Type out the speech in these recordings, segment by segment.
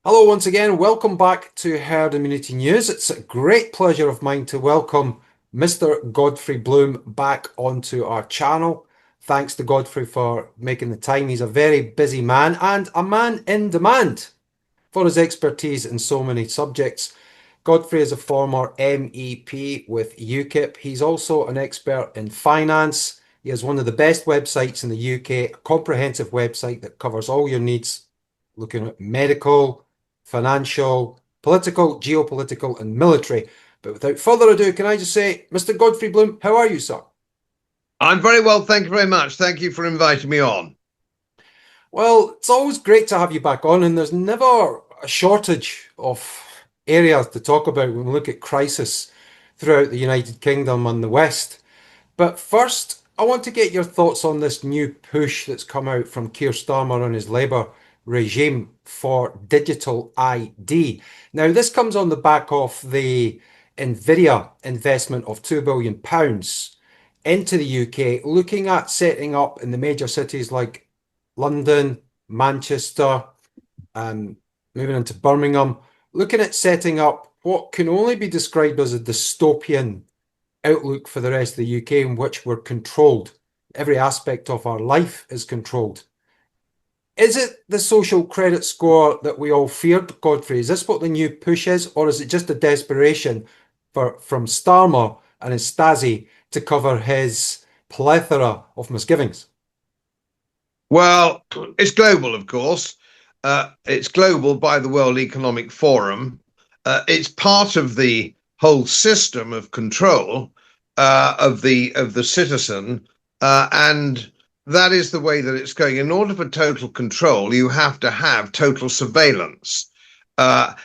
Hello once again, welcome back to Herd Immunity News. It's a great pleasure of mine to welcome Mr. Godfrey Bloom back onto our channel. Thanks to Godfrey for making the time. He's a very busy man and a man in demand for his expertise in so many subjects. Godfrey is a former MEP with UKIP. He's also an expert in finance. He has one of the best websites in the UK, a comprehensive website that covers all your needs, looking at medical, financial, political, geopolitical, and military. But without further ado, can I just say, Mr. Godfrey Bloom, how are you, sir? I'm very well, thank you very much. Thank you for inviting me on. Well, it's always great to have you back on, and there's never a shortage of areas to talk about when we look at crisis throughout the United Kingdom and the West. But first, I want to get your thoughts on this new push that's come out from Keir Starmer and his Labour regime for digital ID. Now, this comes on the back of the Nvidia investment of £2 billion into the UK, looking at setting up in the major cities like London, Manchester, and moving into Birmingham, looking at setting up what can only be described as a dystopian outlook for the rest of the UK in which we're controlled. Every aspect of our life is controlled. Is it the social credit score that we all feared, Godfrey? Is this what the new push is, or is it just a desperation from Starmer and his Stasi to cover his plethora of misgivings? Well, it's global, of course. It's global by the World Economic Forum. It's part of the whole system of control of the citizen, and that is the way that it's going. In order for total control, you have to have total surveillance.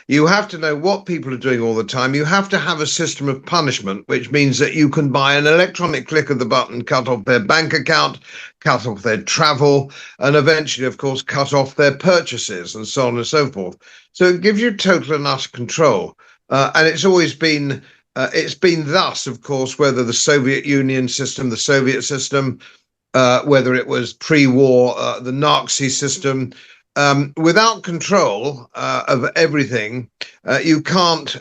You have to know what people are doing all the time. You have to have a system of punishment, which means that you can, by an electronic click of the button, cut off their bank account, cut off their travel, and eventually, of course, cut off their purchases and so on and so forth. So it gives you total and utter control. And it's been thus, of course, whether the Soviet Union system, the Soviet system, whether it was pre-war, the Nazi system, without control of everything, you can't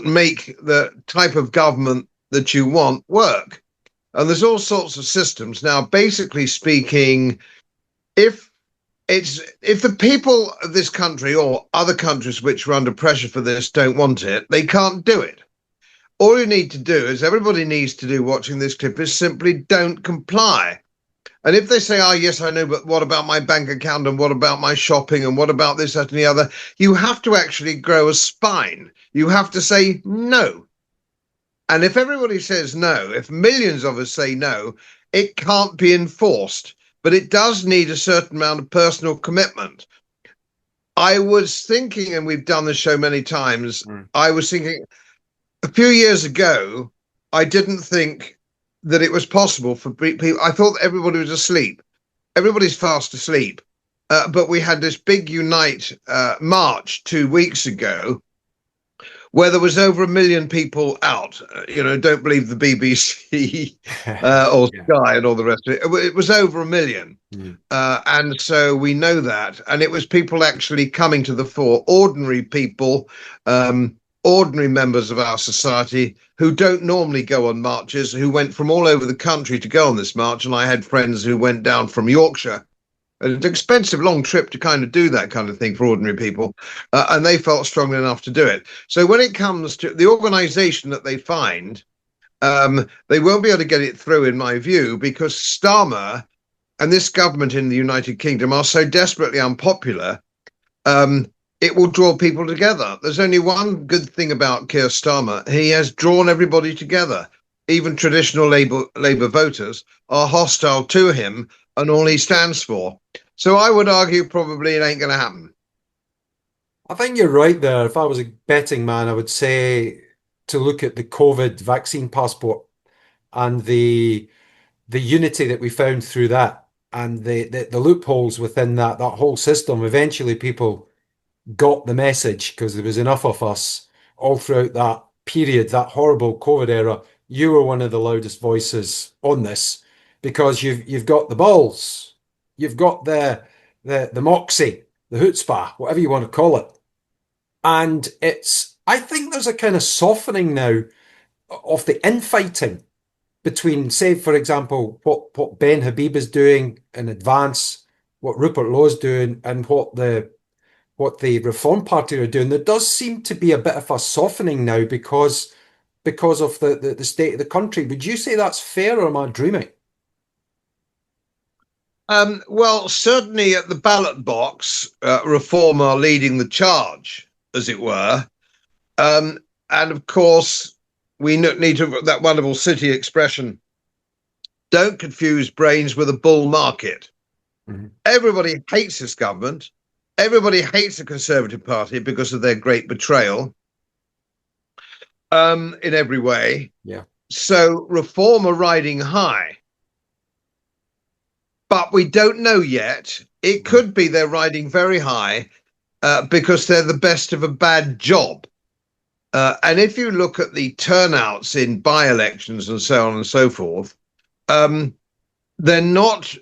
make the type of government that you want work. And there's all sorts of systems now. Basically speaking, if if the people of this country or other countries which are under pressure for this don't want it, they can't do it. All you need to do is everybody needs to do watching this clip is simply don't comply. And if they say, oh, yes, I know, but what about my bank account and what about my shopping and what about this, that, and the other? You have to actually grow a spine. You have to say no. And if everybody says no, if millions of us say no, it can't be enforced. But it does need a certain amount of personal commitment. I was thinking, and we've done this show many times, I was thinking a few years ago, I didn't think that it was possible for people. I thought everybody was asleep. Everybody's fast asleep. But we had this big Unite march 2 weeks ago where there was over 1 million people out. Don't believe the BBC or Yeah. Sky and all the rest of it. It was over 1 million. Mm. And so we know that. And it was people actually coming to the fore, ordinary people, ordinary members of our society who don't normally go on marches, who went from all over the country to go on this march. And I had friends who went down from Yorkshire. It's an expensive, long trip to kind of do that kind of thing for ordinary people. And they felt strong enough to do it. So when it comes to the organization that they find, they won't be able to get it through, in my view, because Starmer and this government in the United Kingdom are so desperately unpopular. It will draw people together. There's only one good thing about Keir Starmer. He has drawn everybody together. Even traditional Labour voters are hostile to him and all he stands for. So I would argue probably it ain't going to happen. I think you're right there. If I was a betting man, I would say to look at the COVID vaccine passport and the unity that we found through that and the loopholes within that whole system. Eventually, people got the message because there was enough of us all throughout that period, that horrible COVID era. You were one of the loudest voices on this because you've got the balls, you've got the moxie, the chutzpah, whatever you want to call it, And I think there's a kind of softening now of the infighting between, say, for example, what Ben Habib is doing in advance, what Rupert Lowe's doing, and what the Reform Party are doing. There does seem to be a bit of a softening now because of the state of the country. Would you say that's fair, or am I dreaming? Well, certainly at the ballot box, Reform are leading the charge, as it were. Um, and of course, we need to, that wonderful city expression, don't confuse brains with a bull market. Mhm. Everybody hates this government. Everybody hates the Conservative Party because of their great betrayal in every way. Yeah. So Reform are riding high, but we don't know yet. It Mhm. could be they're riding very high because they're the best of a bad job. And if you look at the turnouts in by-elections and so on and so forth, um, they're not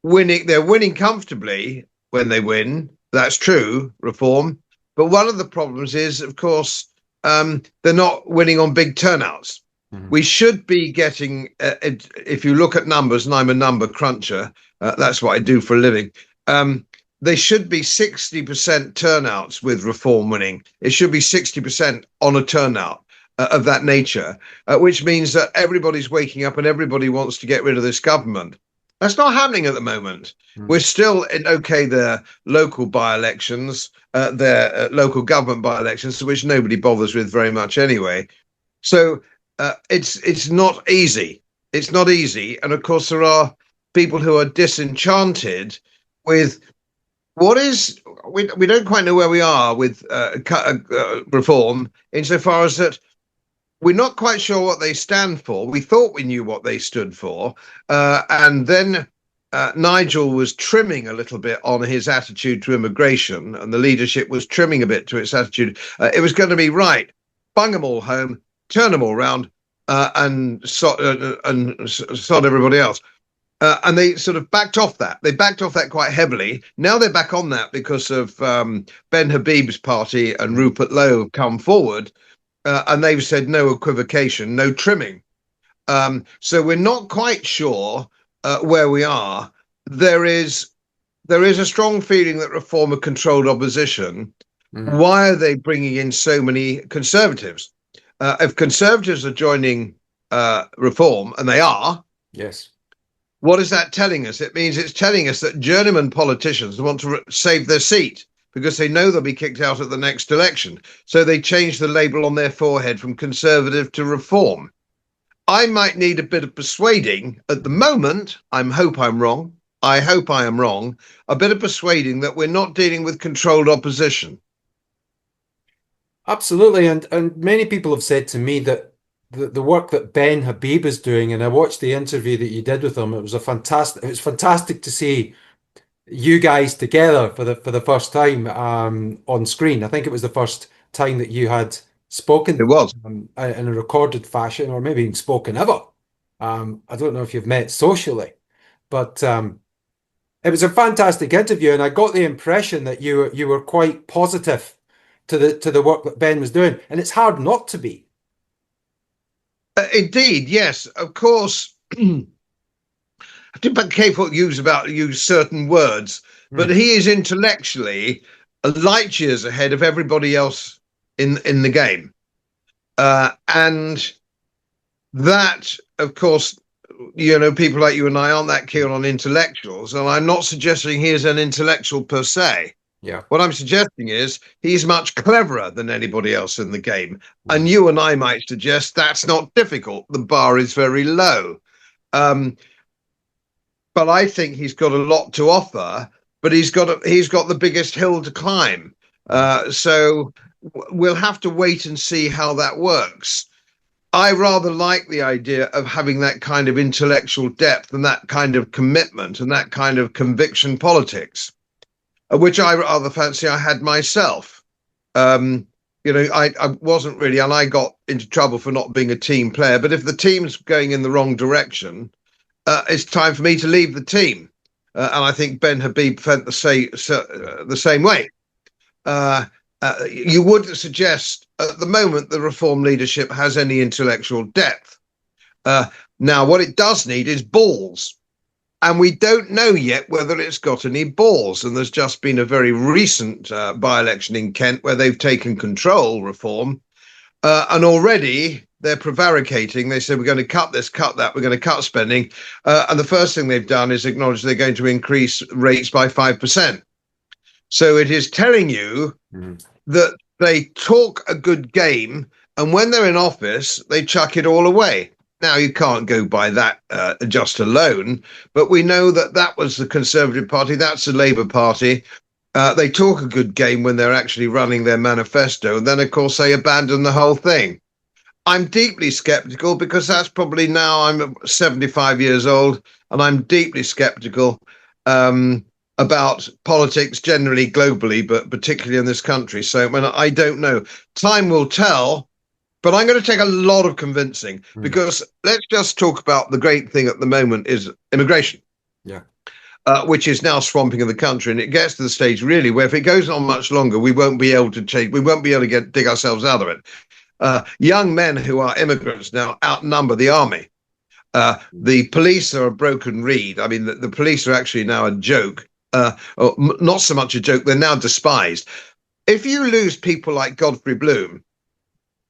winning. They're winning comfortably when they win. That's true, Reform. But one of the problems is, of course, they're not winning on big turnouts. Mhm. We should be getting, if you look at numbers, and I'm a number cruncher, that's what I do for a living. They should be 60% turnouts with Reform winning. It should be 60% on a turnout of that nature, which means that everybody's waking up and everybody wants to get rid of this government. That's not happening at the moment. We're Mhm. still in their local by-elections, their local government by-elections, which nobody bothers with very much anyway. So it's not easy. It's not easy, and of course there are people who are disenchanted with what is. We don't quite know where we are with Reform, insofar as that we're not quite sure what they stand for. We thought we knew what they stood for. And then Nigel was trimming a little bit on his attitude to immigration, and the leadership was trimming a bit to its attitude. It was going to be right, bung them all home, turn them all round, and sod everybody else. And they sort of backed off that. They backed off that quite heavily. Now they're back on that because of Ben Habib's party and Mhm. Rupert Lowe have come forward, and they've said no equivocation, no trimming. So we're not quite sure where we are. There is a strong feeling that Reform are controlled opposition. Mhm. Why are they bringing in so many Conservatives? If Conservatives are joining Reform, and they are, Yes. what is that telling us? It means it's telling us that journeyman politicians want to save their seat because they know they'll be kicked out at the next election. So they change the label on their forehead from Conservative to Reform. I might need a bit of persuading at the moment. Hope I'm wrong. I hope I am wrong. A bit of persuading that we're not dealing with controlled opposition. Absolutely, and many people have said to me that the work that Ben Habib is doing, and I watched the interview that you did with him. It was fantastic to see you guys together for the first time on screen. I think it was the first time that you had It spoken was. in a recorded fashion, or maybe even spoken ever. I don't know if you've met socially, but it was a fantastic interview, and I got the impression that you were quite positive to the work that Ben was doing, and it's hard not to be. Indeed, yes. Of course, I have to be careful to use certain words, but Mm, he is intellectually light years ahead of everybody else in the game. And that, of course, people like you and I aren't that keen on intellectuals, and I'm not suggesting he is an intellectual per se. yeah. What I'm suggesting is he's much cleverer than anybody else in the game. And Mm, you and I might suggest that's not difficult. The bar is very low. Um, but I think he's got a lot to offer, but he's got the biggest hill to climb. mm, So we'll have to wait and see how that works. I rather like the idea of having that kind of intellectual depth and that kind of commitment and that kind of conviction politics, which I rather fancy I had myself. Um, I wasn't really, and I got into trouble for not being a team player. But if the team's going in the wrong direction, it's time for me to leave the team. And I think Ben Habib felt the same way. Uh, You wouldn't suggest at the moment the reform leadership has any intellectual depth. Uh, Now, what it does need is balls. And we don't know yet whether it's got any balls. And there's just been a very recent by-election in Kent where they've taken control, reform, and already they're prevaricating. They say, we're going to cut this, cut that, we're going to cut spending. And the first thing they've done is acknowledge they're going to increase rates by 5%. So it is telling you that they talk a good game, and when they're in office, they chuck it all away. Now, you can't go by that just alone, but we know that that was the Conservative Party, that's the Labour Party. They talk a good game when they're actually running their manifesto, and then, of course, they abandon the whole thing. I'm deeply sceptical because that's probably now I'm 75 years old, and I'm deeply sceptical about politics generally globally, but particularly in this country. So I don't know. Time will tell, but I'm going to take a lot of convincing because let's just talk about the great thing at the moment is immigration. Yeah. Which is now swamping the country, and it gets to the stage really where if it goes on much longer, we won't be able to change. We won't be able to dig ourselves out of it. Young men who are immigrants now outnumber the army. The police are a broken reed. I mean, the police are actually now a joke. Or not so much a joke, they're now despised. If you lose people like Godfrey Bloom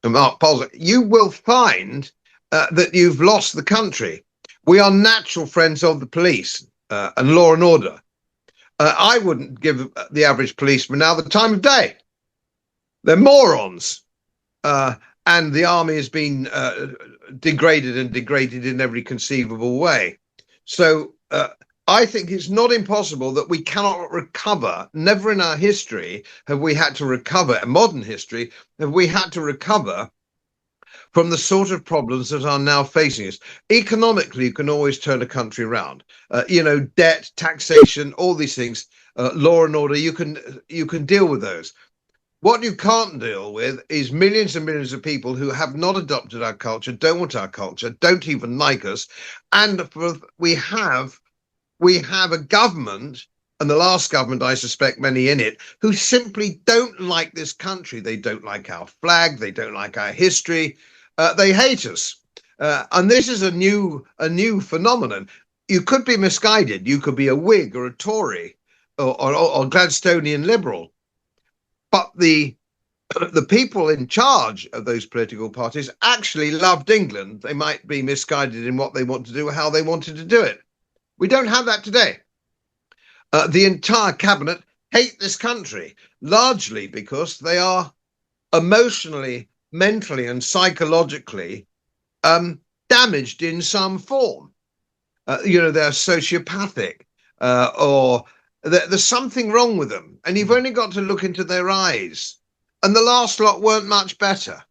and Mark Bozza, you will find that you've lost the country. We are natural friends of the police and law and order. I wouldn't give the average policeman now the time of day. They're morons. And the army has been degraded in every conceivable way. So I think it's not impossible that we cannot recover. Never in our history have we had to recover, in modern history, have we had to recover from the sort of problems that are now facing us. Economically, you can always turn a country around. Debt, taxation, all these things, law and order, you can deal with those. What you can't deal with is millions and millions of people who have not adopted our culture, don't want our culture, don't even like us. And we have a government, and the last government, I suspect many in it, who simply don't like this country. They don't like our flag. They don't like our history. They hate us. And this is a new phenomenon. You could be misguided. You could be a Whig or a Tory or Gladstonian liberal. But the people in charge of those political parties actually loved England. They might be misguided in what they want to do, how they wanted to do it. We don't have that today. The entire cabinet hate this country, largely because they are emotionally, mentally, and psychologically damaged in some form. They're sociopathic or there's something wrong with them, and you've only got to look into their eyes. And the last lot weren't much better.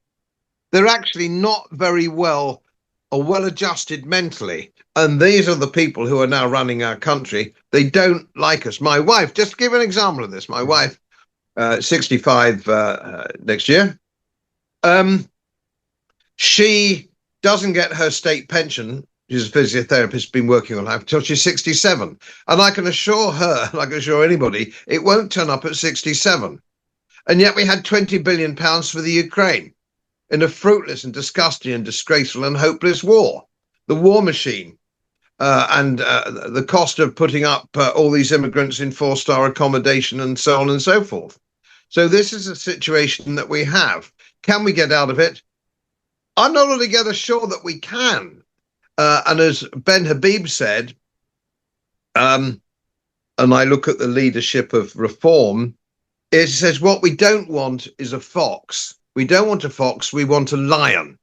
They're actually not very well or well adjusted mentally. And these are the people who are now running our country. They don't like us. My wife, just to give an example of this, my wife, 65 next year, she doesn't get her state pension. She's a physiotherapist, been working on her until she's 67. And I can assure her, like I can assure anybody, it won't turn up at 67. And yet we had £20 billion for the Ukraine in a fruitless and disgusting and disgraceful and hopeless war. The war machine and the cost of putting up all these immigrants in 4-star accommodation and so on and so forth. So this is a situation that we have. Can we get out of it? I'm not altogether sure that we can. And as Ben Habib said, and I look at the leadership of reform, it says what we don't want is a fox. We don't want a fox, we want a lion.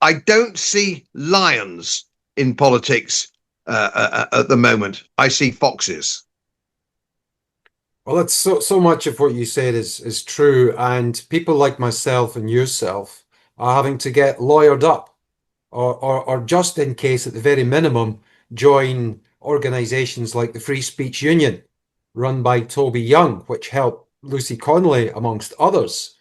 I don't see lions in politics at the moment. I see foxes. Well, that's so much of what you said is true, and people like myself and yourself are having to get lawyered up. Or just in case, at the very minimum, join organisations like the Free Speech Union, run by Toby Young, which helped Lucy Connolly, amongst others,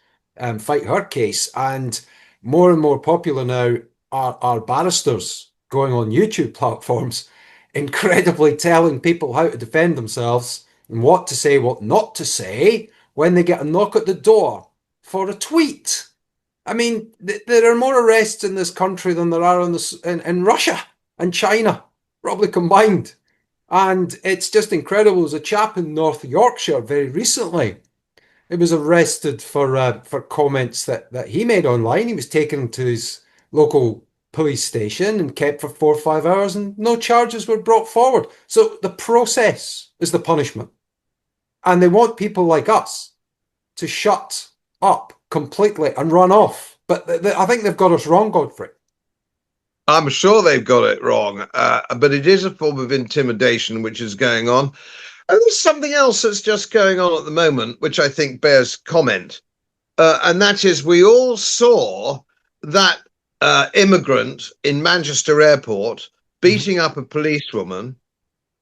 fight her case. And more popular now are barristers going on YouTube platforms, incredibly telling people how to defend themselves and what to say, what not to say, when they get a knock at the door for a tweet. I mean, there are more arrests in this country than there are in Russia and China, probably combined. And it's just incredible. There's a chap in North Yorkshire very recently. He was arrested for comments that he made online. He was taken to his local police station and kept for 4 or 5 hours, and no charges were brought forward. So the process is the punishment. And they want people like us to shut up completely and run off. But I think they've got us wrong, Godfrey. I'm sure they've got it wrong, but it is a form of intimidation which is going on. And there's something else that's just going on at the moment, which I think bears comment. And that is, we all saw that immigrant in Manchester Airport beating up a policewoman,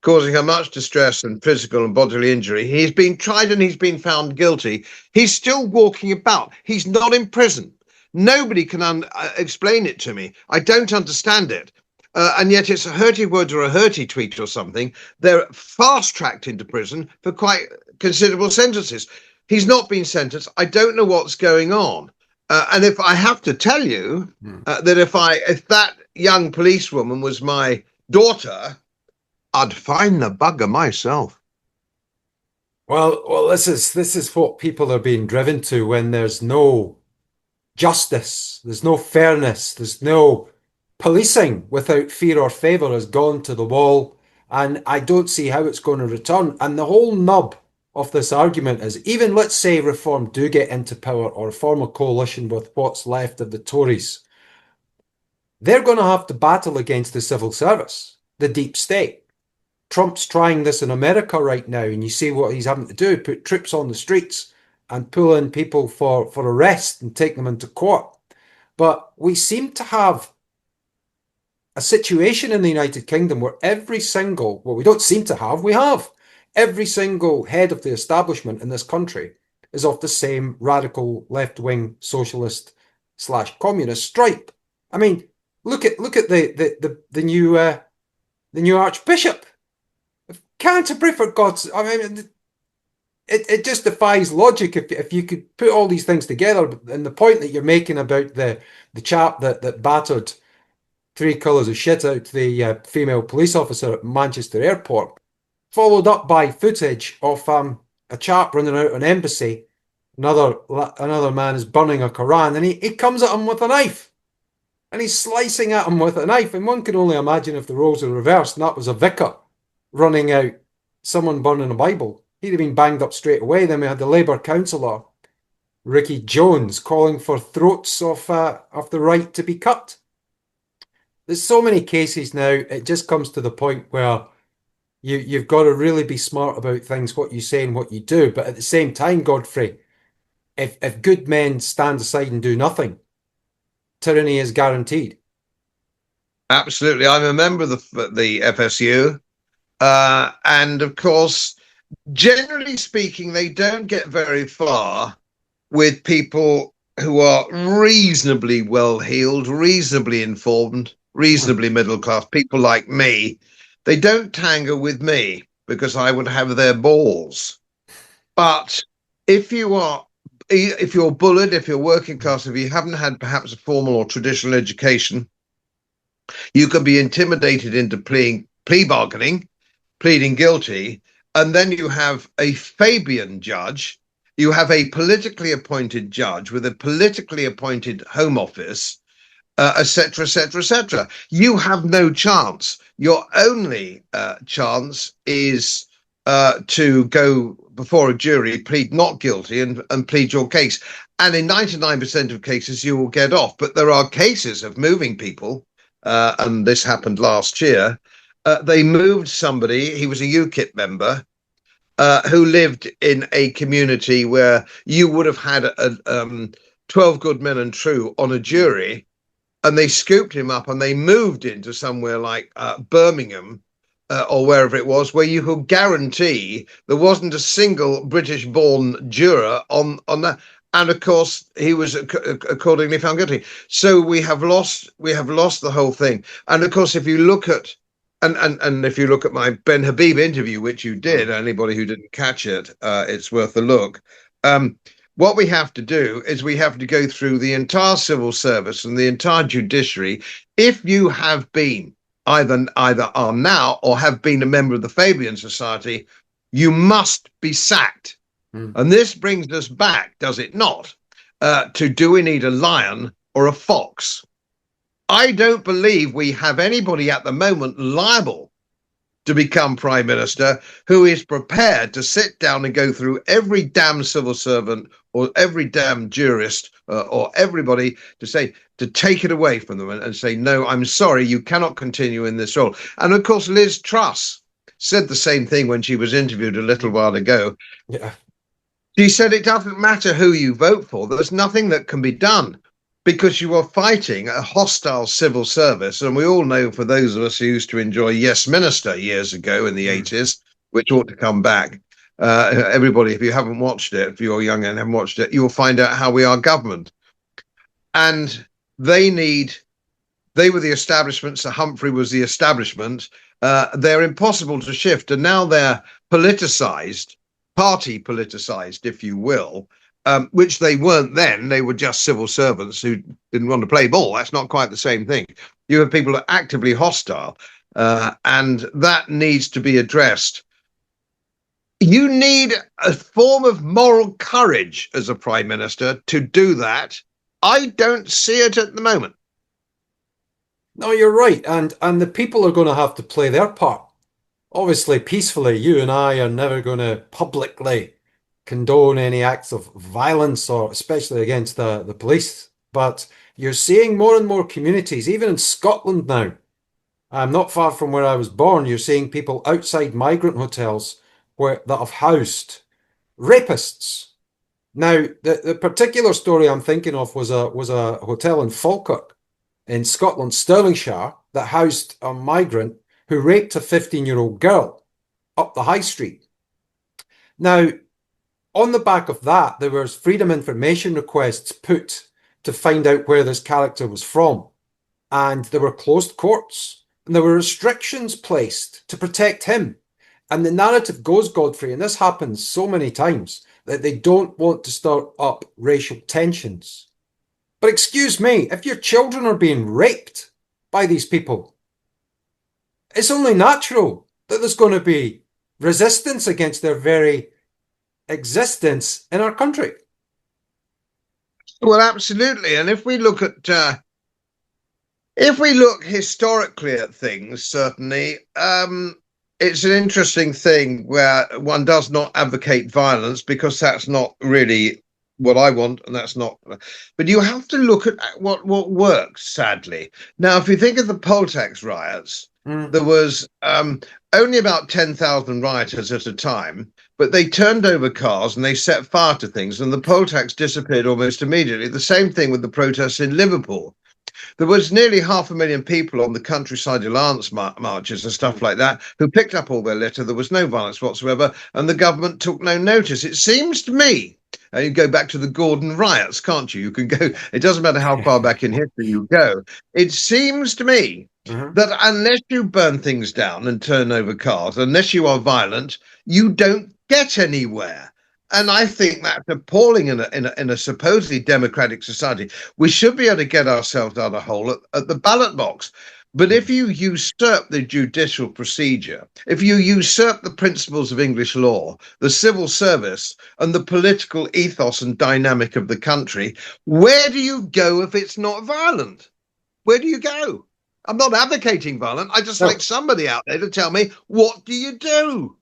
causing her much distress and physical and bodily injury. He's been tried and he's been found guilty. He's still walking about. He's not in prison. Nobody can explain it to me. I don't understand it. And yet it's a hurty word or a hurty tweet or something. They're fast-tracked into prison for quite considerable sentences. He's not been sentenced. I don't know what's going on. And if I have to tell you that if that young policewoman was my daughter, I'd find the bugger myself. Well, this is what people are being driven to when there's no justice, there's no fairness, there's no policing without fear or favour has gone to the wall, and I don't see how it's going to return. And the whole nub of this argument is, even let's say Reform do get into power or form a coalition with what's left of the Tories, they're going to have to battle against the civil service, the deep state. Trump's trying this in America right now, and you see what he's having to do, put troops on the streets and pull in people for arrest and take them into court. But we seem to have a situation in the United Kingdom where we don't seem to have, we have. Every single head of the establishment in this country is of the same radical left-wing socialist / communist stripe. I mean, look at the new Archbishop. Canterbury, for God's, I mean, it just defies logic if you could put all these things together. And the point that you're making about the chap that battered 3 colours of shit out to the female police officer at Manchester Airport, followed up by footage of a chap running out an embassy. Another man is burning a Quran, and he comes at him with a knife. And he's slicing at him with a knife. And one can only imagine if the roles were reversed and that was a vicar running out someone burning a Bible. He'd have been banged up straight away. Then we had the Labour councillor, Ricky Jones, calling for throats of the right to be cut. There's so many cases now, it just comes to the point where you've got to really be smart about things, what you say and what you do. But at the same time, Godfrey, if good men stand aside and do nothing, tyranny is guaranteed. Absolutely. I'm a member of the FSU. And of course, generally speaking, they don't get very far with people who are reasonably well-heeled, reasonably informed, reasonably middle class, people like me. They don't tango with me because I would have their balls. But if you're bullied, if you're working class, if you haven't had perhaps a formal or traditional education, you can be intimidated into plea bargaining, pleading guilty, and then you have a Fabian judge, you have a politically appointed judge with a politically appointed Home Office, etc., etc., etc. You have no chance. Your only chance is to go before a jury, plead not guilty, and plead your case. And in 99% of cases, you will get off. But there are cases of moving people, and this happened last year. They moved somebody, he was a UKIP member, who lived in a community where you would have had 12 good men and true on a jury, and they scooped him up and they moved into somewhere like Birmingham or wherever it was, where you could guarantee there wasn't a single British-born juror on that. And of course, he was accordingly found guilty. So we have lost the whole thing. And of course, if you look at and if you look at my Ben Habib interview, which you did, anybody who didn't catch it, it's worth a look. Um, what we have to do is we have to go through the entire civil service and the entire judiciary. If you have been either are now or have been a member of the Fabian Society, you must be sacked. Mm. And this brings us back, does it not, to do we need a lion or a fox? I don't believe we have anybody at the moment liable to become prime minister who is prepared to sit down and go through every damn civil servant or every damn jurist or everybody to say to take it away from them and say, no, I'm sorry, you cannot continue in this role. And of course, Liz Truss said the same thing when she was interviewed a little while ago. Yeah. She said it doesn't matter who you vote for, there's nothing that can be done because you are fighting a hostile civil service. And we all know, for those of us who used to enjoy Yes Minister years ago in the 80s, which ought to come back, everybody, if you haven't watched it, if you're young and haven't watched it, you'll find out how we are government. And they were the establishment, Sir Humphrey was the establishment. They're impossible to shift, and now they're politicized, party politicized, if you will, which they weren't then. They were just civil servants who didn't want to play ball. That's not quite the same thing. You have people who are actively hostile, and that needs to be addressed. You need a form of moral courage as a prime minister to do that. I don't see it at the moment. No, you're right. And the people are going to have to play their part. Obviously, peacefully, you and I are never going to publicly condone any acts of violence or especially against the police. But you're seeing more and more communities, even in Scotland now. I'm not far from where I was born. You're seeing people outside migrant hotels that have housed rapists. Now, the particular story I'm thinking of was a hotel in Falkirk in Scotland, Stirlingshire, that housed a migrant who raped a 15-year-old girl up the high street. Now, on the back of that, there was freedom information requests put to find out where this character was from. And there were closed courts and there were restrictions placed to protect him. And the narrative goes, Godfrey, and this happens so many times, that they don't want to start up racial tensions. But excuse me, if your children are being raped by these people, it's only natural that there's going to be resistance against their very existence in our country. Well, absolutely. And if we look historically at things, certainly, it's an interesting thing where one does not advocate violence because that's not really what I want, and that's not. But you have to look at what works. Sadly, now if you think of the poll tax riots, there was only about 10,000 rioters at a time, but they turned over cars and they set fire to things, and the poll tax disappeared almost immediately. The same thing with the protests in Liverpool. There was nearly 500,000 people on the countryside alliance marches and stuff like that who picked up all their litter. There was no violence whatsoever, and the government took no notice. It seems to me, and you go back to the Gordon riots, can't you? You can go, it doesn't matter how far back in history you go. It seems to me that unless you burn things down and turn over cars, unless you are violent, you don't get anywhere. And I think that's appalling in a supposedly democratic society. We should be able to get ourselves out of a hole at the ballot box. But if you usurp the judicial procedure, if you usurp the principles of English law, the civil service, and the political ethos and dynamic of the country, where do you go if it's not violent? Where do you go? I'm not advocating violence. I just like somebody out there to tell me, what do you do?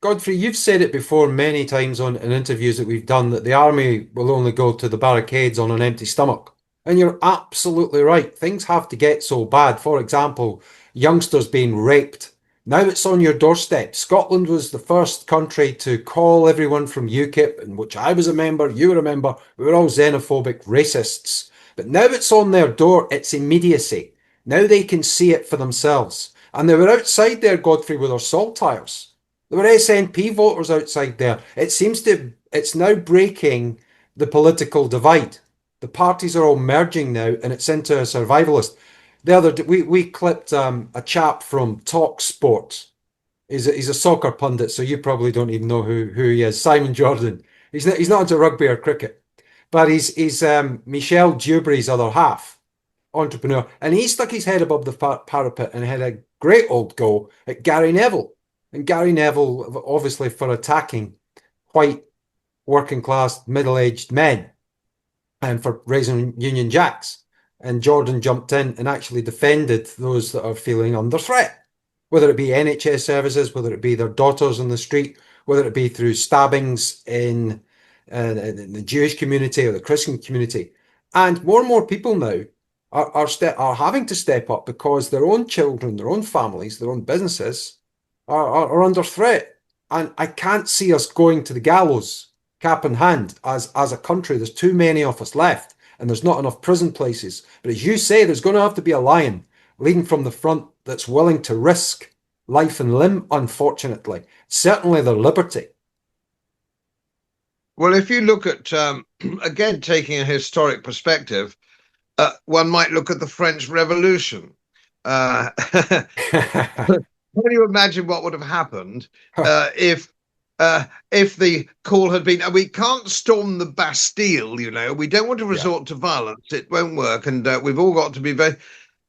Godfrey, you've said it before many times in interviews that we've done that the army will only go to the barricades on an empty stomach. And you're absolutely right. Things have to get so bad. For example, youngsters being raped. Now it's on your doorstep. Scotland was the first country to call everyone from UKIP, in which I was a member, you were a member. We were all xenophobic racists. But now it's on their door. It's immediacy. Now they can see it for themselves. And they were outside there, Godfrey, with their saltires. There were SNP voters outside there. It's now breaking the political divide. The parties are all merging now, and it's into a survivalist. The other we clipped a chap from Talk Sport. He's a soccer pundit, so you probably don't even know who he is. Simon Jordan. He's not into rugby or cricket, but he's Michelle Dewberry's other half, entrepreneur, and he stuck his head above the parapet and had a great old go at Gary Neville, and Gary Neville obviously for attacking white working class middle aged men and for raising Union Jacks. And Jordan jumped in and actually defended those that are feeling under threat, whether it be NHS services, whether it be their daughters on the street, whether it be through stabbings in the Jewish community or the Christian community. And more people now are having to step up because their own children, their own families, their own businesses are under threat. And I can't see us going to the gallows cap in hand as a country. There's too many of us left, and there's not enough prison places. But as you say, there's going to have to be a lion leading from the front that's willing to risk life and limb, unfortunately. Certainly their liberty. Well, if you look at, again, taking a historic perspective, one might look at the French Revolution. Can you imagine what would have happened if the call had been, we can't storm the Bastille, you know, we don't want to Yeah. resort to violence, it won't work, and we've all got to be very.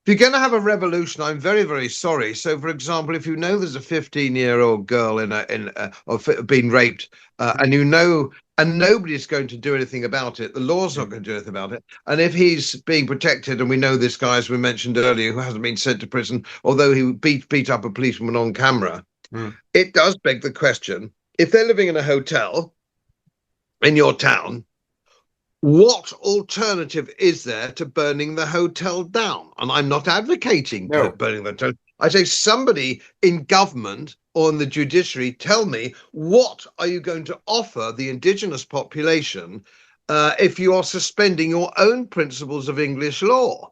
If you're going to have a revolution, I'm very, very sorry. So, for example, if you know there's a 15-year-old girl or been raped, and you know, and nobody's going to do anything about it, the law's not going to do anything about it. And if he's being protected, and we know this guy, as we mentioned earlier, who hasn't been sent to prison, although he beat up a policeman on camera, it does beg the question: if they're living in a hotel in your town, what alternative is there to burning the hotel down? And I'm not advocating No. burning the hotel. I say somebody in government or in the judiciary, tell me, what are you going to offer the indigenous population if you are suspending your own principles of English law?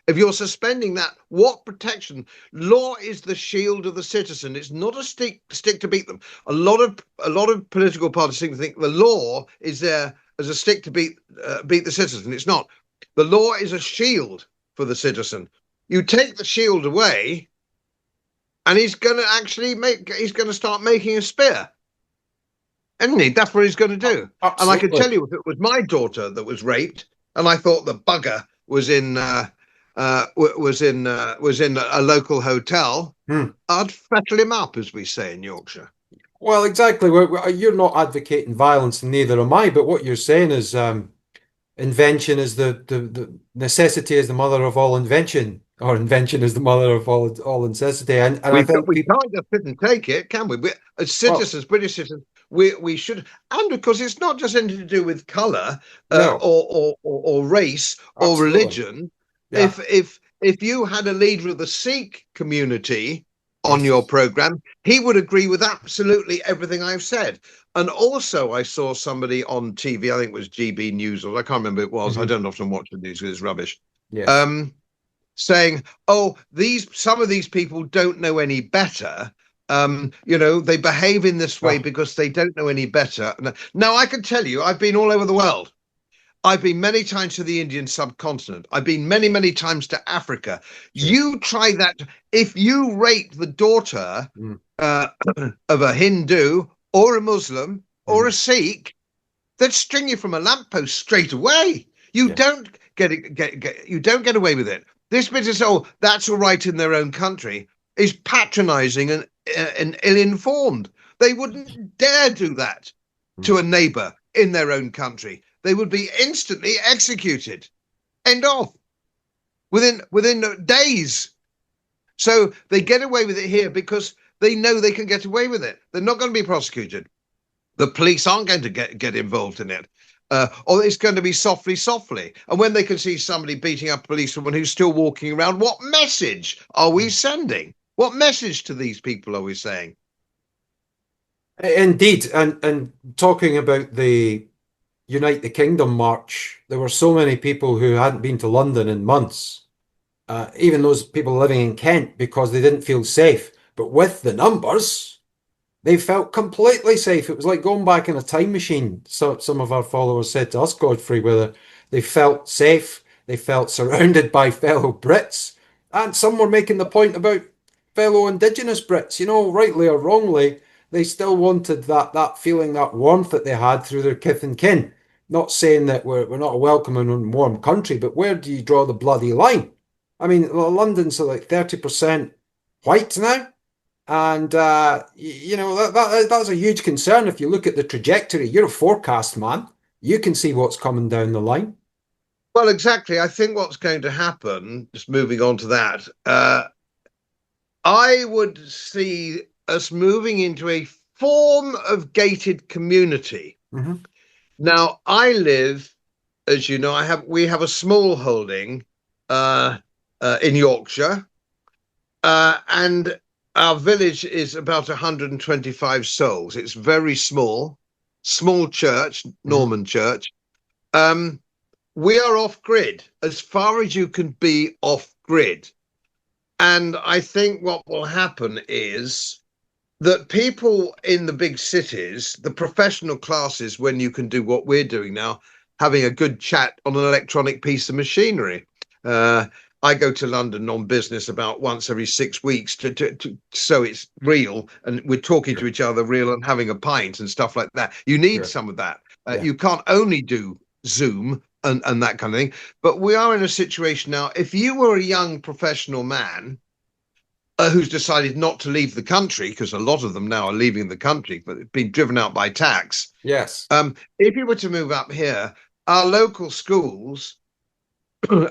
If you're suspending that, what protection? Law is the shield of the citizen. It's not a stick to beat them. A lot of political parties seem to think the law is there as a stick to beat the citizen. It's not. The law is a shield for the citizen. You take the shield away, and he's going to start making a spear. Isn't he? That's what he's going to do. Absolutely. And I can tell you, if it was my daughter that was raped, and I thought the bugger was in a local hotel, I'd fettle him up, as we say in Yorkshire. Well, exactly. You're not advocating violence, and neither am I. But what you're saying is invention is the necessity is the mother of all invention, or invention is the mother of all necessity. And I think We can't just sit and take it, can we? As citizens, British citizens, we should, and because it's not just anything to do with colour no, or race or absolutely. religion. Yeah. If you had a leader of the Sikh community on your program, he would agree with absolutely everything I've said. And also, I saw somebody on TV, I think it was GB News, or I can't remember who it was. I don't often watch the news because it's rubbish. Yes. Saying, "Oh, some of these people don't know any better. They behave in this way because they don't know any better." Now, I can tell you, I've been all over the world. I've been many times to the Indian subcontinent. I've been many, many times to Africa. Sure. You try that. If you rape the daughter of a Hindu or a Muslim or a Sikh, they'd string you from a lamppost straight away. You don't you don't get away with it. This bit is, that's all right in their own country, is patronizing and ill-informed. They wouldn't dare do that to a neighbor in their own country. They would be instantly executed. End of. Within days. So they get away with it here because they know they can get away with it. They're not going to be prosecuted. The police aren't going to get involved in it. Or it's going to be softly. And when they can see somebody beating up a policewoman who's still walking around, what message are we sending? What message to these people are we saying? Indeed. And talking about the Unite the Kingdom march, there were so many people who hadn't been to London in months, even those people living in Kent, because they didn't feel safe. But with the numbers, they felt completely safe. It was like going back in a time machine. So some of our followers said to us, Godfrey, whether they felt safe, they felt surrounded by fellow Brits, and some were making the point about fellow Indigenous Brits. You know, rightly or wrongly, They still wanted that feeling, that warmth that they had through their kith and kin. Not saying that we're not a welcoming and warm country, but where do you draw the bloody line? I mean, London's like 30% white now. And that's a huge concern. If you look at the trajectory, you're a forecast man. You can see what's coming down the line. Well, exactly. I think what's going to happen, just moving on to that, I would see us moving into a form of gated community. Hmm. Now, I live, as you know, we have a small holding uh, in Yorkshire, and our village is about 125 souls. It's very small, small church, Hmm. Norman church. Um, we are off grid as far as you can be off grid. And I think what will happen is that people in the big cities, the professional classes, when you can do what we're doing now, having a good chat on an electronic piece of machinery. Uh, I go to London on business about once every 6 weeks so it's real and we're talking to Sure, each other real and having a pint and stuff like that. You need sure. some of that. Yeah. You can't only do Zoom and that kind of thing. But we are in a situation now. If you were a young professional man who's decided not to leave the country, because a lot of them now are leaving the country, but being driven out by tax. Yes. If you were to move up here, our local schools,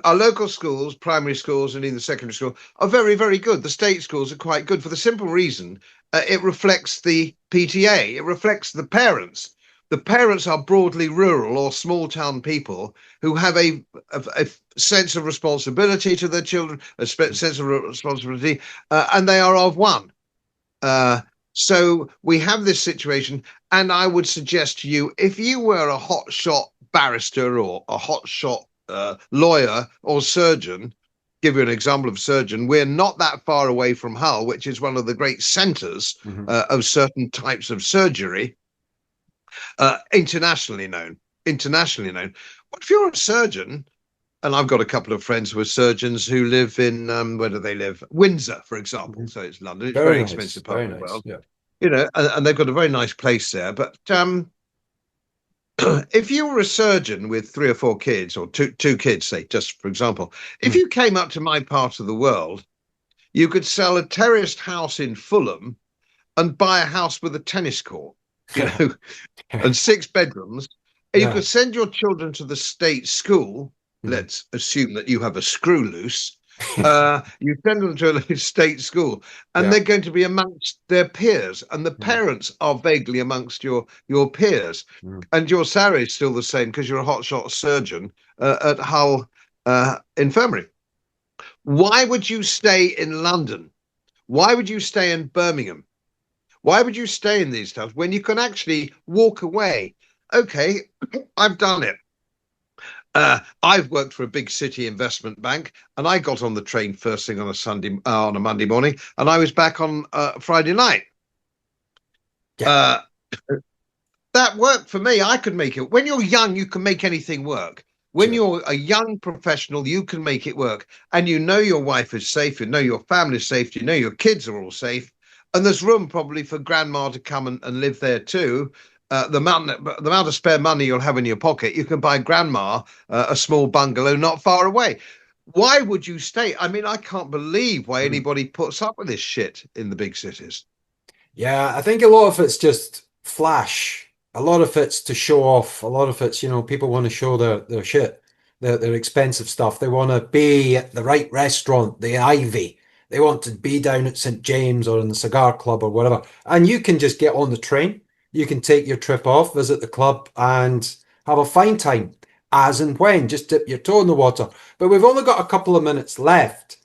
our local schools, primary schools, and even secondary school, are very, very good. The state schools are quite good for the simple reason it reflects the PTA, it reflects the parents. The parents are broadly rural or small town people who have a sense of responsibility to their children, a sense of responsibility, and they are of one. Uh, so we have this situation, and I would suggest to you, if you were a hotshot barrister or a hotshot lawyer or surgeon, give you an example of surgeon, we're not that far away from Hull, which is one of the great centres Hmm. of certain types of surgery, internationally known. Internationally known. What if you're a surgeon? And I've got a couple of friends who are surgeons who live in where do they live? Windsor, for example. Hmm. So it's London. It's a Very very nice. expensive part Very of the nice. world, Yeah. and they've got a very nice place there. But if you were a surgeon with three or four kids, or two kids, say, just for example, if Mm. you came up to my part of the world, you could sell a terraced house in Fulham and buy a house with a tennis court, you know, and six bedrooms. And you Yeah. could send your children to the state school. Mhm. Let's assume that you have a screw loose. You send them to a state school, and Yeah. they're going to be amongst their peers, and the Mhm. parents are vaguely amongst your peers, Mhm. and your salary is still the same because you're a hotshot surgeon at Hull Infirmary. Why would you stay in London? Why would you stay in Birmingham? Why would you stay in these towns when you can actually walk away? Okay, I've done it. I've worked for a big city investment bank, and I got on the train first thing on on a Monday morning, and I was back on Friday night. Yeah. Uh, that worked for me. I could make it. When you're young, you can make anything work. When Sure. you're a young professional, you can make it work, and you know your wife is safe, you know your family's safe, you know your kids are all safe, and there's room probably for grandma to come and live there too. The amount of spare money you'll have in your pocket, you can buy grandma a small bungalow not far away. Why would you stay? I mean, I can't believe why Mhm. anybody puts up with this shit in the big cities. Yeah, I think a lot of it's just flash. A lot of it's to show off. A lot of it's, people want to show their shit, their expensive stuff. They want to be at the right restaurant, the Ivy. They want to be down at St. James or in the cigar club or whatever. And you can just get on the train. You can take your trip off, visit the club, and have a fine time as and when. Just dip your toe in the water. But we've only got a couple of minutes left.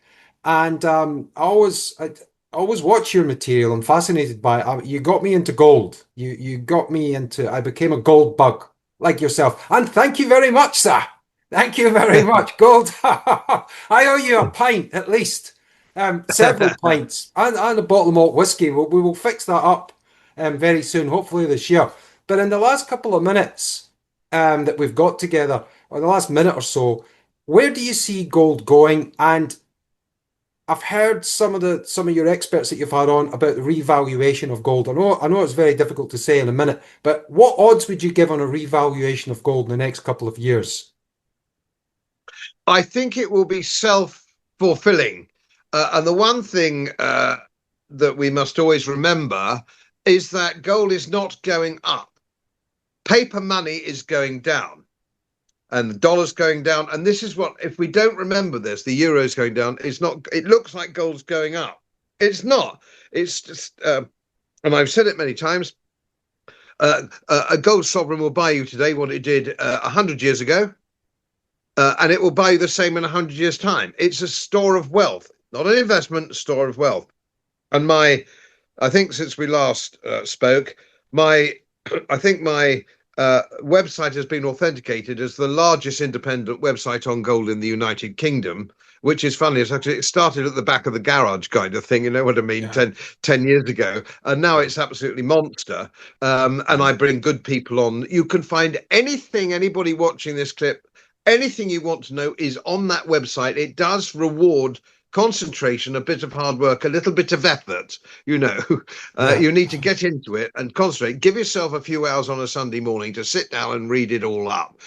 And I always watch your material. I'm fascinated by it. You got me into gold. You got me into. I became a gold bug like yourself. And thank you very much, sir. Thank you very much, gold. I owe you a pint at least, several pints, and a bottle of malt whiskey. We will fix that up very soon, hopefully this year. But in the last couple of minutes that we've got together, or the last minute or so, where do you see gold going? And I've heard some of your experts that you've had on about the revaluation of gold. I know it's very difficult to say in a minute, but what odds would you give on a revaluation of gold in the next couple of years? I think it will be self-fulfilling. And the one thing that we must always remember is that gold is not going up. Paper money is going down and the dollar's going down. And this is what, if we don't remember this, the euro's going down. It's not, it looks like gold's going up. It's not. It's just, and I've said it many times, a gold sovereign will buy you today what it did 100 years ago, and it will buy you the same in 100 years' time. It's a store of wealth, not an investment, a store of wealth. And I think since we last spoke, my, I think my website has been authenticated as the largest independent website on gold in the United Kingdom, which is funny. It's actually, it started at the back of the garage kind of thing, you know what I mean, Yeah. 10 years ago. And now it's absolutely monster. And I bring good people on. You can find anything, anybody watching this clip, anything you want to know is on that website. It does reward concentration, a bit of hard work, a little bit of effort. You know, Yeah. you need to get into it and concentrate. Give yourself a few hours on a Sunday morning to sit down and read it all up.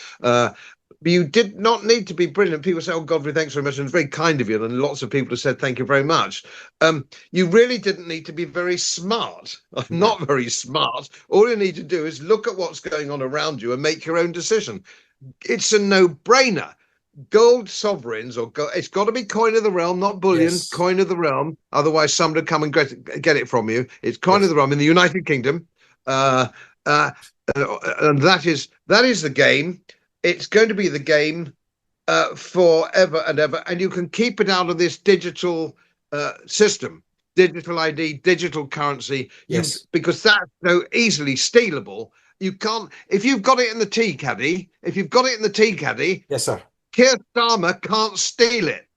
You did not need to be brilliant. People say, "Oh, Godfrey, thanks very much," and it's very kind of you. And lots of people have said, "Thank you very much." You really didn't need to be very smart. I'm Yeah. not very smart. All you need to do is look at what's going on around you and make your own decision. It's a no-brainer. Gold sovereigns, or it's got to be coin of the realm, not bullion, Yes. coin of the realm. Otherwise, somebody would come and get it from you. It's coin of Yes. the realm in the United Kingdom, uh, uh, and that is the game. It's going to be the game forever and ever, and you can keep it out of this digital system, digital ID, digital currency. Yes. Because that's so easily stealable. You can't if you've got it in the tea caddy. If you've got it in the tea caddy, Yes, sir. Keir Starmer can't steal it.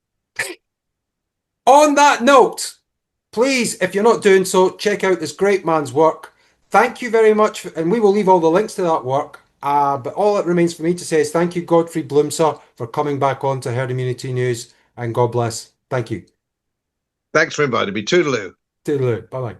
On that note, please, if you're not doing so, check out this great man's work. Thank you very much, and we will leave all the links to that work. But all that remains for me to say is thank you, Godfrey Bloom, sir, for coming back on to Herd Immunity News, and God bless. Thank you. Thanks for inviting me. Toodaloo. Toodaloo. Bye bye.